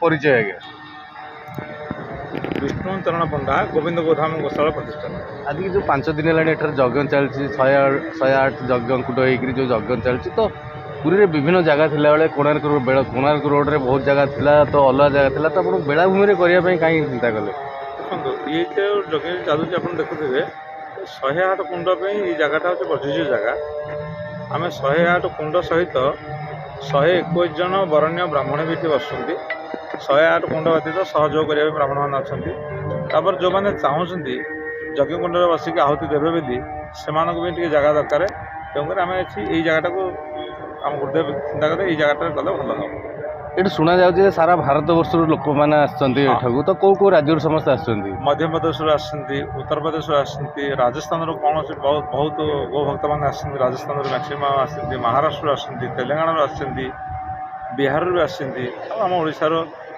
परिचय आज्ञा विष्णु चरण पंडा गोविंद गोधाम गोशाला प्रतिष्ठान। आज की जो 5 दिन है यज्ञ चलती 108 यज्ञ कूट हो जो यज्ञ चलती तो पुरी रे विभिन्न जगह थिला बेले कोणार्क रोड रे बहुत जगह थिला तो अलग जगह थिला तो आप बेलाभूमि में करने कहीं चिंता कले देखो ये जो यज्ञ चलुचे आप देखुए 108 कुंड ये जगटा हूँ प्रযোज्य जगह। आम 108 कुंड सहित 121 जन वरण्य ब्राह्मण भी बसुँच 108 कुंड व्यतीत सहयोग करने ब्राह्मण मैंने अच्छा जो मैंने चाहूँगी यज्ञ कुंड में बसिक आहुति देवे बोली से जगह दरकार तेणुकर आम ये जगटा को आम गुरुदेव चिंता करें ये जगह गले भल हम। ये शुणा जाऊँ सारा भारत वर्ष लोक मैंने आठू तो कौ कौ राज्य समस्त मध्य प्रदेश उत्तर प्रदेश राजस्थान कौन बहुत बहुत गो भक्त मैंने राजस्थान मैक्सीम आसती महाराष्ट्र आसती तेलंगाना आसती बिहार भी आसती आम ओडार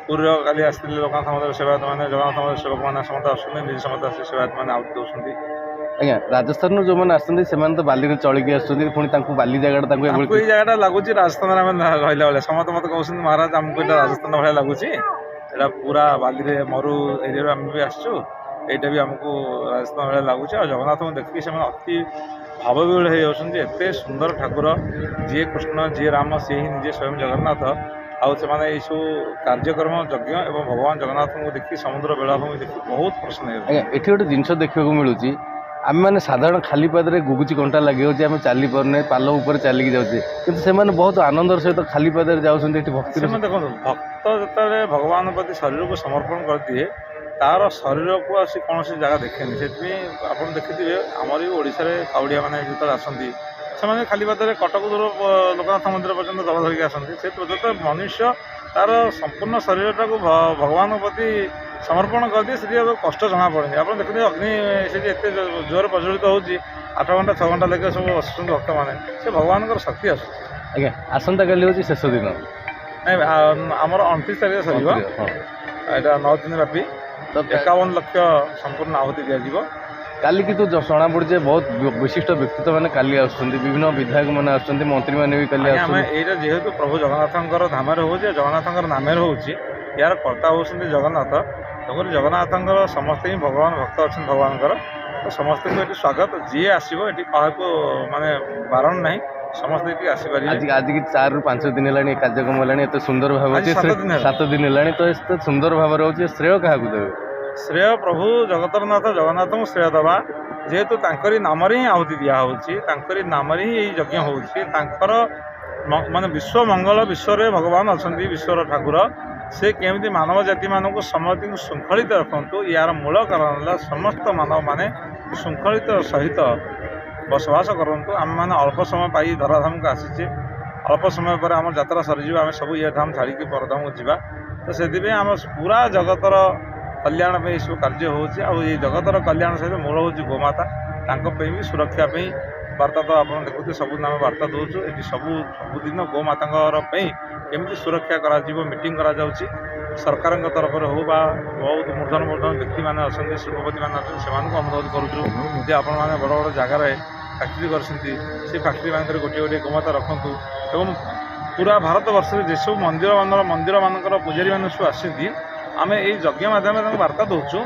पूर्व काली आसते लोकनाथ मंदिर सेवायत मैंने जगन्नाथ मंदिर सेवक मैंने समस्त आसते निज समस्त आस सेवायत मैंने आहुति दौरान। आज्ञा राजस्थान जो मैंने आसते से बाली में चलिकी आसुँच बाली जगह ये जगह लगुच राजस्थान रहा भाई समस्त मत कहते महाराज आमको यहाँ राजस्थान भाई लगुच यहाँ पूरा बाली मरु एरिया आम भी आसचु यहाँ भी आमको राजस्थान भाई लगुच और जगन्नाथ को देखिए से अति भावविहल होती एत सुंदर ठाकुर जी कृष्ण जी राम सी ही निजे स्वयं जगन्नाथ आउ से सब कार्यक्रम यज्ञ और भगवान जगन्नाथ को देखिए समुद्र बेलाभूमि देखिए बहुत प्रसन्न है। ये गोटे जिनस देखा मिलूँ आम मैंने साधारण खाली पादे गुगुची कंटा लगे आम चली पारे पाल उपर चलिकी जाऊे कि बहुत आनंदर सहित खाली पादे जाऊँगी भक्ति देखो भक्त जो भगवान प्रति शरीर को समर्पण कर दिए तार शरीर को आसी कौन जगह देखेनि से आप देखिए आमर ओडार काउड़िया मैंने जो आसती से खाली पादे कटक दूर लोकनाथ मंदिर पर्यटन जल धरिक आसती से जो मनुष्य तार संपूर्ण शरीर को भगवान प्रति समर्पण कर दिए से कष्ट जना पड़े आप देखते अग्नि से जोर प्रज्वलित होती 8 घंटा 6 घंटा लगे सब आसुँच भक्त मैंने से भगवान शक्ति आस आज्ञा आसंता काली हूँ शेष दिन नहीं आमर 29 तारीख सर यहाँ 9 दिन व्यापी तो 51 लाख संपूर्ण आहुति दिज्व काली की तो जना पड़े बहुत विशिष्ट व्यक्तित्व मैंने काली विभिन्न विधायक मैंने आसुँच मंत्री मैंने भी काली यहाँ जेहेतु प्रभु जगन्नाथ धाम हो जगन्नाथ नाम हो यार कर्ता होती जगन्नाथ तेणुक जगन्नाथ समस्त ही भगवान भक्त अच्छा भगवान तो समस्त को ये स्वागत जी आसो ये क्या माने बारण ना समस्त ये आसपारे आज की 4 ରୁ 5 दिन है कार्यक्रम है सुंदर भाव 7 दिन है तो ये सुंदर भाव रोचे श्रेय क्या देवे श्रेय प्रभु जगतरनाथ जगन्नाथ को श्रेय दबा जेहेतु तांकरी नाम ही आहुति दिखाई नाम ही यज्ञ होकर माने विश्व मंगल विश्व में भगवान अच्छा विश्वर ठाकुर से केमी मानव जाति मानक समस्त को श्रृंखलित रखु यार मूल कारण है समस्त मानव माने श्रृंखलित सहित बसवास करूँ आम मैंने अल्प समय पाई धराधाम को आसीचे अल्प समय पर आम यात्रा सरीज आम सब ये धाम छाड़ी परधाम को जावा तो से आम पूरा जगतर कल्याण में सब कार्य होगी जगतर कल्याण सहित मूल हूँ गोमाता भी सुरक्षा वार्ता तो आप देखते सबुदिन आम वार्ता दूचु ये सबुदिन गोमाता केमी सुरक्षा मीटिंग करा सरकार तरफ हो बहुत मूर्धन व्यक्ति मैंने अच्छा शिल्पपति मैंने अच्छा से अनुरोध करुचु आप बड़ बड़ जगार फैक्ट्री कर फैक्ट्री मान गोटे गोटे गोमाता रखु एवं पूरा भारत वर्ष में जे सब मंदिर मानकर पूजारी मैंने सब आसती आम यज्ञ मध्यम वार्ता दूचु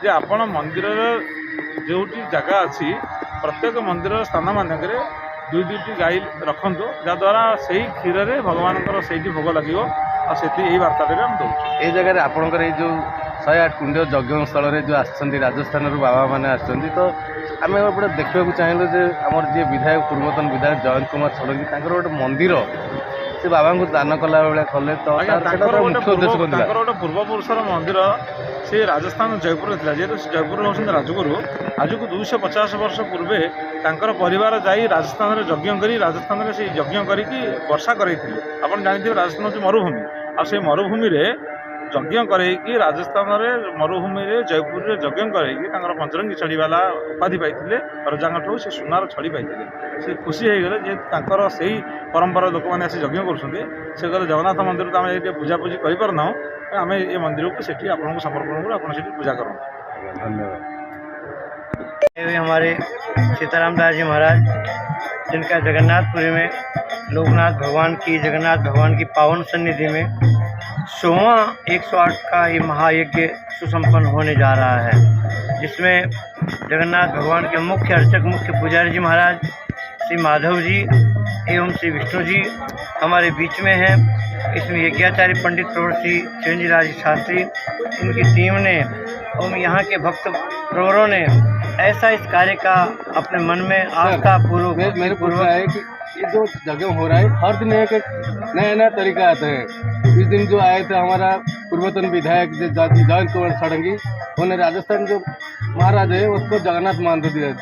जे आपण मंदिर जो जगह अच्छी प्रत्येक मंदिर स्थान मानक 2-2टी गाई रखु जहाद्वारा से क्षीर में भगवान से भोग लगे यही वार्ता आम दूँ ये जगह आपंकर जो 108 कुंड यज्ञ स्थल जो आसछन्ति राजस्थान बाबा मैंने आसछन्ति तो आम गोटे देखा चाहिए जे आमर जी विधायक पूर्वतन विधायक जयंत कुमार षडंगी गोटे मंदिर से बाबा को दान कला भाया कले तो मुख्य उद्देश्य गोटे पूर्वपुरुषर मंदिर से राजस्थान जयपुर था जेहतु जयपुर हूँ राजगुरु आज को 250 वर्ष पूर्वे तांकर परिवार जाई राजस्थान में यज्ञ करी राजस्थान में से यज्ञ करके वर्षा कराई आप जानते राजस्थान हूँ मरुभूमि आ से मरुभूमि यज्ञ करके राजस्थान में मरुभूमि जयपुर में यज्ञ करके पंचरंगी छड़ीवाला उपाधि पाई रजाठू से सुनार छड़ी पाई से खुशी हो गले जेहतु से परंपरा लोक मैंने आसी यज्ञ कर जगन्नाथ मंदिर तो आम ये पूजापूजी करना आम ये मंदिर को सेठी आपको समर्पण करूँ आप पूजा करूँ। धन्यवाद। हमारे सीताराम दास जी महाराज जिनका जगन्नाथपुरी में लोकनाथ भगवान की जगन्नाथ भगवान की पावन सन्निधि में 100वां 108 का ये महायज्ञ सुसंपन्न होने जा रहा है, जिसमें जगन्नाथ भगवान के मुख्य अर्चक, मुख्य पुजारी जी महाराज श्री माधव जी एवं श्री विष्णु जी हमारे बीच में हैं। इसमें यज्ञाचार्य पंडित प्रवर श्री चिरंजीव राज शास्त्री, इनकी टीम ने और यहाँ के भक्त प्रवरों ने ऐसा इस कार्य का अपने मन में आस्था पूर्वक मेरे पूर्व है कि ये जो जगह हो रहा है हर दिन एक नया नया तरीका आता है। इस दिन जो आए थे हमारा पूर्वतन विधायक जो जयंत कुमार षडंगी, उन्होंने राजस्थान जो महाराज है उसको जगन्नाथ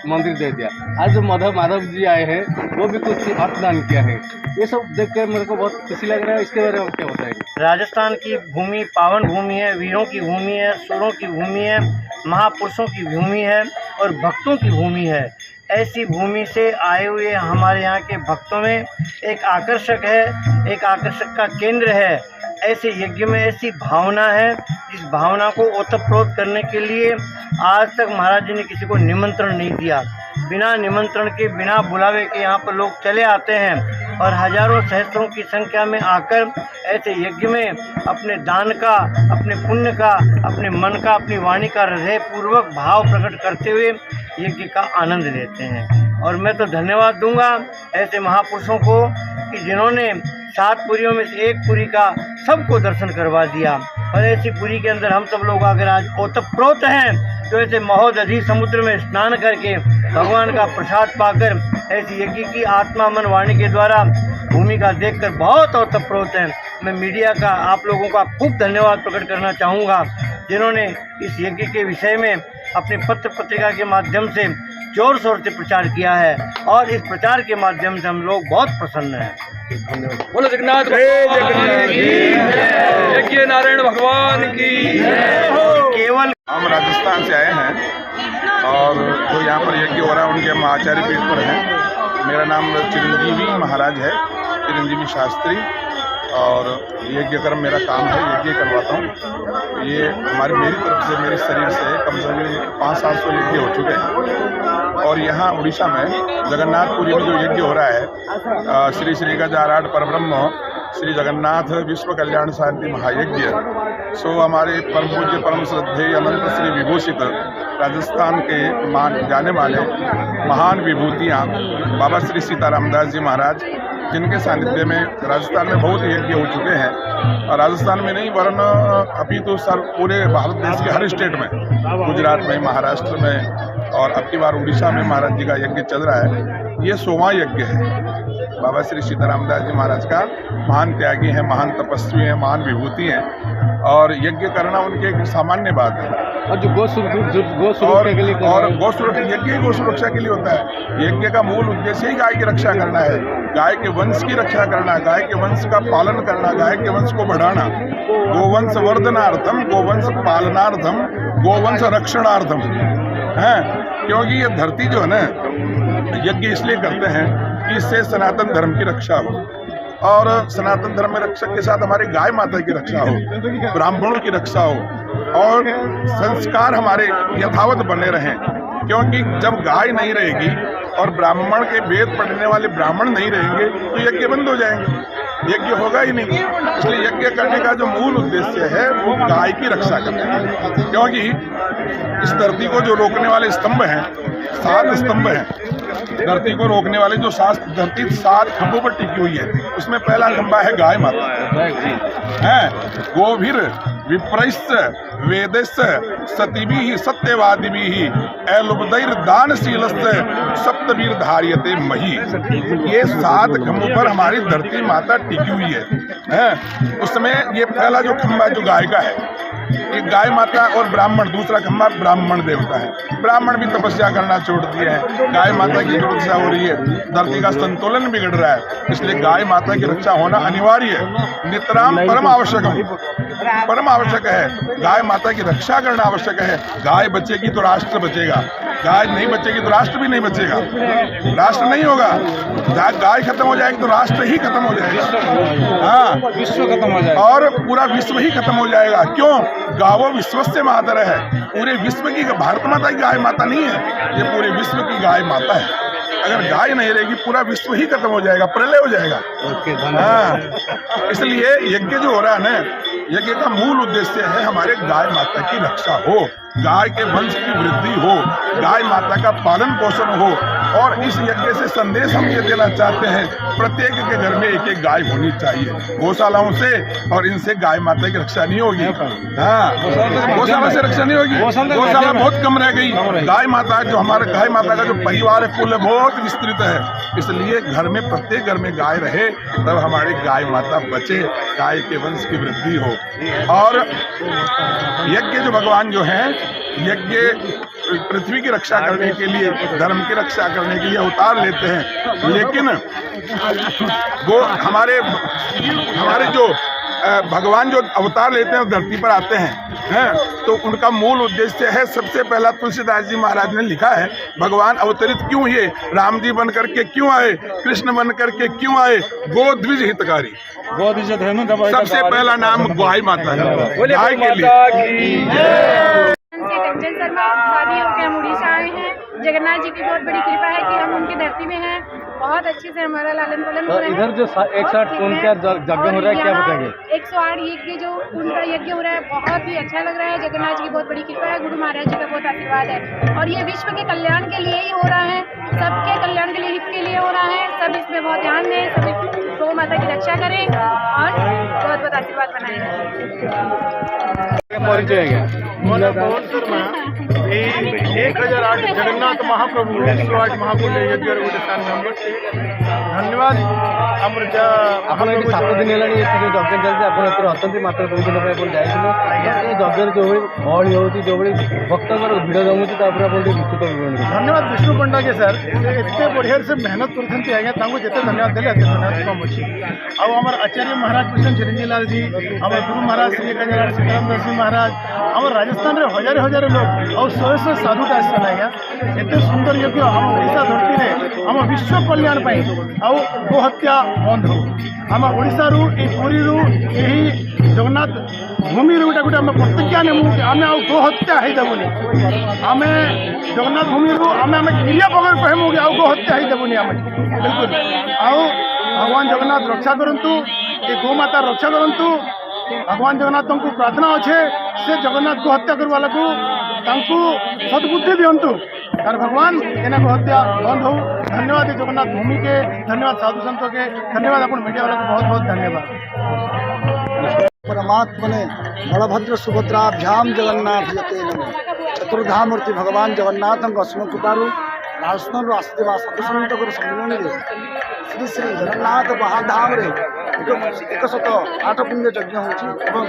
मंदिर दे दिया। आज जो माधव जी आए हैं वो भी कुछ दान किया है। ये सब देख कर मेरे को बहुत खुशी लग रहा है। इसके बारे में क्या बताएंगे? राजस्थान की भूमि पावन भूमि है, वीरों की भूमि है, सूरों की भूमि है, महापुरुषों की भूमि है और भक्तों की भूमि है। ऐसी भूमि से आए हुए हमारे यहाँ के भक्तों में एक आकर्षक है, एक आकर्षक का केंद्र है। ऐसे यज्ञ में ऐसी भावना है, जिस भावना को ओतप्रोत करने के लिए आज तक महाराज जी ने किसी को निमंत्रण नहीं दिया। बिना निमंत्रण के, बिना बुलावे के यहाँ पर लोग चले आते हैं और हजारों सहस्त्रों की संख्या में आकर ऐसे यज्ञ में अपने दान का, अपने पुण्य का, अपने मन का, अपनी वाणी का हृदयपूर्वक भाव प्रकट करते हुए यज्ञ का आनंद लेते हैं। और मैं तो धन्यवाद दूंगा ऐसे महापुरुषों को कि जिन्होंने 7 पुरियों में से एक पुरी का सबको दर्शन करवा दिया। और ऐसी पुरी के अंदर हम सब लोग अगर आज ओतप्रोत हैं तो ऐसे महोदधि समुद्र में स्नान करके भगवान का प्रसाद पाकर ऐसी यज्ञ की आत्मा मन वाणी के द्वारा भूमिका देखकर बहुत ओतप्रोत हैं। मैं मीडिया का, आप लोगों का खूब धन्यवाद प्रकट करना चाहूँगा, जिन्होंने इस यज्ञ के विषय में अपने पत्र पत्रिका के माध्यम से जोर शोर से प्रचार किया है और इस प्रचार के माध्यम से हम लोग बहुत प्रसन्न हैं। बोलो जगन्नाथ भगवान की, यज्ञ नारायण भगवान की। केवल हम राजस्थान से आए हैं और जो यहाँ पर यज्ञ हो रहा है उनके हम आचार्य पीठ पर हैं। मेरा नाम चिरंजीवी महाराज है, चिरंजीवी शास्त्री, और यज्ञ कर्म मेरा काम है, यज्ञ करवाता हूँ। ये मेरी तरफ से, मेरे शरीर से कम से कम 500-700 यज्ञ हो चुके हैं। और यहाँ उड़ीसा में जगन्नाथपुरी में जो यज्ञ हो रहा है, श्री श्री गजाराट परब्रह्म श्री जगन्नाथ विश्व कल्याण शांति महायज्ञ, सो हमारे परम पूज्य परम श्रद्धेय अनंत श्री विभूषित राजस्थान के जाने माने महान विभूतियाँ बाबा श्री सीतारामदास जी महाराज, जिनके सानिध्य में राजस्थान में बहुत यज्ञ हो चुके हैं। और राजस्थान में नहीं वरन अपितु सर पूरे भारत देश के हर स्टेट में, गुजरात में, महाराष्ट्र में और अब की बार उड़ीसा में महाराज जी का यज्ञ चल रहा है। ये 100वां यज्ञ है। बाबा श्री सीतारामदास जी महाराज का महान त्यागी हैं, महान तपस्वी हैं, महान विभूति हैं और यज्ञ करना उनकी एक सामान्य बात है। और जो गौ सुरक्षा के लिए गौ सुरक्षा, यज्ञ गौ सुरक्षा के लिए होता है। यज्ञ का मूल उद्देश्य ही गाय की रक्षा करना है, गाय के वंश की रक्षा करना, गाय के वंश का पालन करना, गाय के वंश को बढ़ाना। गोवंश वर्धनार्थम, गोवंश पालनार्थम, गोवंश रक्षणार्थम है। क्योंकि ये धरती जो है ना, यज्ञ इसलिए करते हैं कि इससे सनातन धर्म की रक्षा हो और सनातन धर्म में रक्षक के साथ हमारी गाय माता की रक्षा हो, ब्राह्मणों की रक्षा हो और संस्कार हमारे यथावत बने रहें। क्योंकि जब गाय नहीं रहेगी और ब्राह्मण के वेद पढ़ने वाले ब्राह्मण नहीं रहेंगे तो यज्ञ बंद हो जाएंगे, यज्ञ होगा ही नहीं। इसलिए यज्ञ करने का जो मूल उद्देश्य है वो गाय की रक्षा करना है। क्योंकि इस धरती को जो रोकने वाले स्तंभ हैं, 7 स्तंभ हैं धरती को रोकने वाले, जो धरती 7 खंभों पर टिकी हुई है, उसमें पहला खंभा है गाय माता है। गोभिर विप्रैश्च वेदैश्च सतिभिः सत्यवादिभिः एलुब्धैर दानशीलस्य सप्तवीर धार्यते मही। ये 7 खंभों पर हमारी धरती माता टिकी हुई है। उसमें ये पहला जो खंभा जो गाय का है, ये गाय माता और ब्राह्मण, दूसरा खंभा ब्राह्मण देवता है। ब्राह्मण भी तपस्या करना छोड़ दिए हैं, गाय माता की तपस्या हो रही है, धरती का संतुलन बिगड़ रहा है। इसलिए गाय माता की रक्षा होना अनिवार्य है, नितराम परम आवश्यक है। गाय माता की रक्षा करना आवश्यक है। गाय बचेगी तो राष्ट्र बचेगा, गाय नहीं बचेगी तो राष्ट्र भी नहीं बचेगा, राष्ट्र नहीं होगा। गाय खत्म हो जाएगी तो राष्ट्र ही खत्म हो जाएगा, हाँ, विश्व खत्म हो जाएगा और पूरा विश्व ही खत्म हो जाएगा। क्यों? गावो विश्वस्य मातर है। पूरे विश्व की भारत माता की गाय माता नहीं है, ये पूरे विश्व की गाय माता है। अगर गाय नहीं रहेगी पूरा विश्व ही खत्म हो जाएगा, प्रलय हो जाएगा। हाँ, इसलिए यज्ञ जो हो रहा है ना, यज्ञ का मूल उद्देश्य है हमारे गाय माता की रक्षा हो, गाय के वंश की वृद्धि हो, गाय माता का पालन पोषण हो। और इस यज्ञ से संदेश हम ये देना चाहते हैं, प्रत्येक के घर में एक एक गाय होनी चाहिए। गौशालाओं से और इनसे गाय माता की रक्षा नहीं होगी। हाँ, गौशाला से रक्षा नहीं होगी, गौशाला बहुत कम रह गई। गाय माता जो हमारा गाय माता का जो परिवार है कुल बहुत विस्तृत है, इसलिए घर में प्रत्येक घर में गाय रहे, तब हमारी गाय माता बचे, गाय के वंश की वृद्धि हो। और यज्ञ जो भगवान जो है, यज्ञ पृथ्वी की रक्षा करने के लिए, धर्म की रक्षा करने के लिए अवतार लेते हैं, लेकिन वो हमारे जो भगवान जो अवतार लेते हैं धरती पर आते हैं, तो उनका मूल उद्देश्य है, सबसे पहला तुलसीदास जी महाराज ने लिखा है, भगवान अवतरित क्यों हुए, राम जी बन करके क्यों आए, कृष्ण बन करके क्यों आए, गोद्विज हितकारी। सबसे पहला नाम गाय माता है, गाय के लिए। कंचन शर्मा, शादी होकर हम उड़ीसा आए हैं। जगन्नाथ जी की बहुत बड़ी कृपा है कि हम उनकी धरती में हैं। बहुत अच्छे से हमारा लालन पालन हो रहा है। इधर जो 108 कुंड का यज्ञ हो रहा है, क्या बताएंगे? 108 यज्ञ जो कुंड का यज्ञ हो रहा है, बहुत ही अच्छा लग रहा है। जगन्नाथ जी की बहुत बड़ी कृपा है, गुरु महाराज जी का बहुत आशीर्वाद है, और ये विश्व के कल्याण के लिए ही हो रहा है, सबके कल्याण के लिए, हित के लिए हो रहा है। सब इसमें बहुत ध्यान दें, सभी गौ माता की रक्षा करें और बहुत बहुत आशीर्वाद बनाए। परिचय है मोला पवन शर्मा, 1008 जगन्नाथ महाप्रभु 108 महाकुंड यज्ञ गोटे नंबर। धन्यवाद। आमर ଆପଣ ଏଠି 7 ଦିନ ହେଲାଣି ଏଠି ଯେଉଁ ଯଜ୍ଞ ଚାଲିଛି, ଆପଣ ଏଥିରେ ଅଛନ୍ତି, ମାତ୍ର 2 ଦିନ ପାଇଁ ଆପଣ ଯାଇଥିଲେ। ଏ ଯଜ୍ଞରେ ଯେଉଁଭଳି ଗହଳି ହେଉଛି, ଯେଉଁଭଳି ଭକ୍ତଙ୍କର ଭିଡ଼ ଜମୁଛି, ତା ଉପରେ ଆପଣ ଟିକେ ବିସ୍ତୃତ ବିବରଣୀ ଦେବେ। धन्यवाद विष्णु पंडा के सर, एते बढ़िया से मेहनत करते आज्ञा, जिते धन्यवाद देले धन्यवाद कम अच्छी। आम आचार्य महाराज कृष्ण चिरंजीवी लाल जी, आम गुरु महाराज श्री 1008 सीताराम दास जी महाराज, आम राजस्थान में हजार हजार लोग और 100 साधुटा आसान आज्ञा। एत सुंदर यज्ञ आम ओडिशा धरती में आम विश्व कल्याण आउ गो हत्या बंद हो। आम ओडिशा रु पुरी रु यही जगन्नाथ भूमि गोटे गोटे आम प्रतिज्ञा नेमु आम आउ गो हत्या होदेबुनि। आम जगन्नाथ भूमि रु आम क्रिया पकड़ कहमु कि आउ गो हत्या होदेबुनि। आम बिल्कुल आउ भगवान जगन्नाथ रक्षा करंतु, ये गो माता रक्षा करंतु। भगवान जगन्नाथ को प्रार्थना अच्छे से जगन्नाथ को हत्या करवा को सद्बुद्धि दिंतु, यार भगवान एना को हत्या बंद हो। धन्यवाद जगन्नाथ भूमि के, धन्यवाद साधु संतों के, धन्यवाद अपन मीडिया वाले को बहुत बहुत धन्यवाद। परमात्मने बलभद्र सुभद्राभ्याम जगन्नाथ यते नमः। चतुर्धामूर्ति भगवान जगन्नाथ अस्म कृपारू राजस्थान आसुवा साधुसंतर सम्मिलन में श्री श्री जगन्नाथ महाधाम 108 पुण्य यज्ञ हो।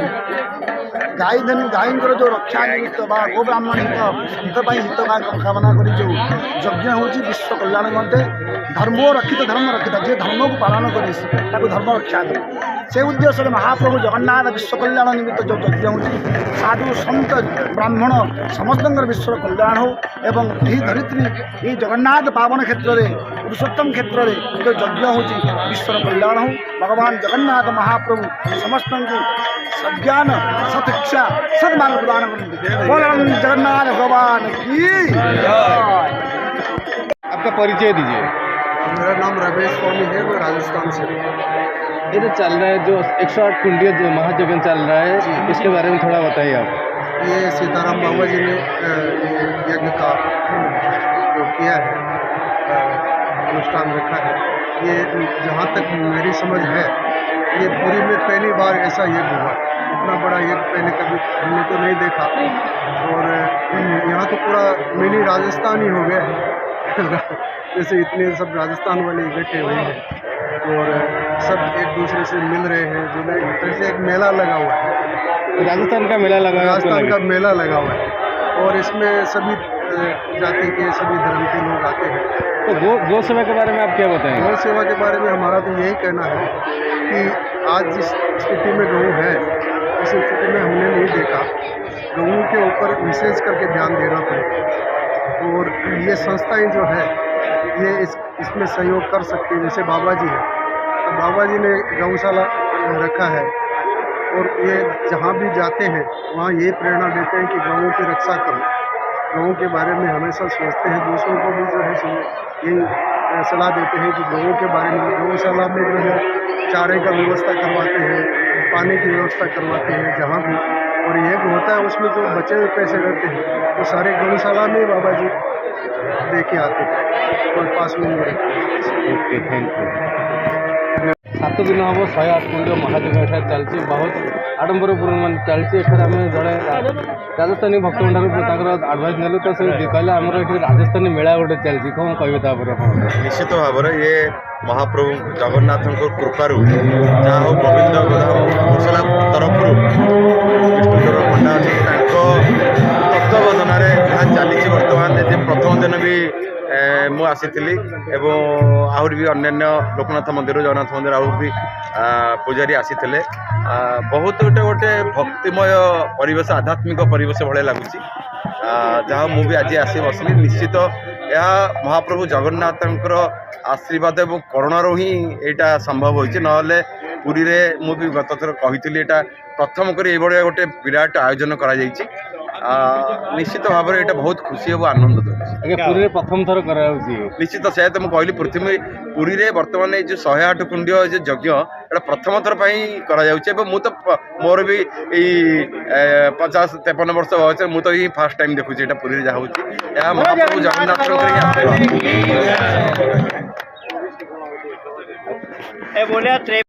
गाई गाईंकर जो रक्षा निमित्त गो ब्राह्मण हित हित कामना कर जो यज्ञ हो विश्व कल्याण मध्य धर्म रक्षित धर्म रक्षित जे धर्म को पालन कर धर्म रक्षा करे से उद्देश्य महाप्रभु जगन्नाथ विश्व कल्याण निमित्त जो यज्ञ हो साधु संत ब्राह्मण समस्त विश्व कल्याण हो। एवं यही धरित्री ये जगन्नाथ पावन क्षेत्र में पुरुषोत्तम क्षेत्र में जो यज्ञ हो विश्व कल्याण हो। भगवान जगन्नाथ महाप्रभु समस्त को सज्ञान सतिक्षा सदमान प्रदान करें। जगन्नाथ भगवान की। आपका परिचय दीजिए। मेरा नाम रमेश स्वामी है, मैं राजस्थान से। ये जो चल रहा है, जो 108 कुंडीय जो महायज्ञ चल रहा है, इसके बारे में थोड़ा बताइए आप। ये सीताराम बाबा जी ने यज्ञ का जो किया है, अनुष्ठान रखा है, ये जहाँ तक मेरी समझ है, ये पूरी में पहली बार ऐसा यज्ञ हुआ। इतना बड़ा यज्ञ पहले कभी हमने तो नहीं देखा, और यहाँ तो पूरा मिनी राजस्थान ही हो गया है। जैसे इतने सब राजस्थान वाले इकट्ठे हुए हैं और सब एक दूसरे से मिल रहे हैं, जैसे एक मेला लगा हुआ है, राजस्थान का मेला लगा, राजस्थान का मेला लगा हुआ है, और इसमें सभी जाति के सभी धर्म के लोग आते हैं। तो गौ सेवा के बारे में आप क्या बताएंगे? गौ सेवा के बारे में हमारा तो यही कहना है कि आज जिस स्थिति में गऊ है, उस स्थिति में हमने नहीं देखा। गऊ के ऊपर विशेष करके ध्यान देना पड़ेगा, और ये संस्थाएं जो है ये इसमें सहयोग कर सकती है। जैसे बाबा जी है, तो बाबा जी ने गौशाला रखा है, और ये जहाँ भी जाते हैं वहाँ ये प्रेरणा देते हैं कि गौओं की रक्षा करो, गौओं के बारे में हमेशा सोचते हैं, दूसरों को भी जो है यही सलाह देते हैं कि लोगों के बारे में गौशाला में जो है चारे का व्यवस्था करवाते हैं, पानी की व्यवस्था करवाते हैं जहाँ भी, और ये होता है उसमें जो बचे हुए पैसे रहते हैं वो सारे गौशाला में बाबा जी दे के आते हैं और पास में नहीं रहते। Okay, thank you. 7 दिन हम 108 कुंड महादेव एठार चलती बहुत आडंबरपूर्ण मान चलती। एठार आम जड़े राजस्थानी भक्त आडभाइस नेलु तो से कहले आमर ये राजस्थानी मेला गोटे चलती, कौन कहे तापर निश्चित भाव ये महाप्रभु जगन्नाथ कृपारू जहाँ हो गोविंद घोषला तरफ विष्णुदेव पंडा तत्वावधान यहाँ चली बर्तमान प्रथम दिन भी मु आसी आहरी भी अन्य लोकनाथ मंदिर जगन्नाथ मंदिर आहरी भी पूजारी आसी बहुत गोटे गोटे भक्तिमय परिवेश आध्यात्मिक परिवेश भाई लगुच जहाँ मुझे आज आसी बसली। निश्चित यह महाप्रभु जगन्नाथंकर आशीर्वाद और करुणार ही यहाँ संभव होती ना पुरी रे मुझे गत थर कही प्रथम कर गोटे विराट आयोजन करा निश्चित भाव में यहाँ बहुत खुशी और आनंद दूसरी पुरी प्रथम थर कर निश्चित से तो मुझे कहली पुरी रे बर्तमान ये जो 108 कुंड जो यज्ञ एटा प्रथम थर पर मु तो मोर भी 50-53 वर्ष बयस मु तो ये फास्ट टाइम देखुची यहाँ पुरी जहाँ हो महाप्रभु जगन्नाथ बोले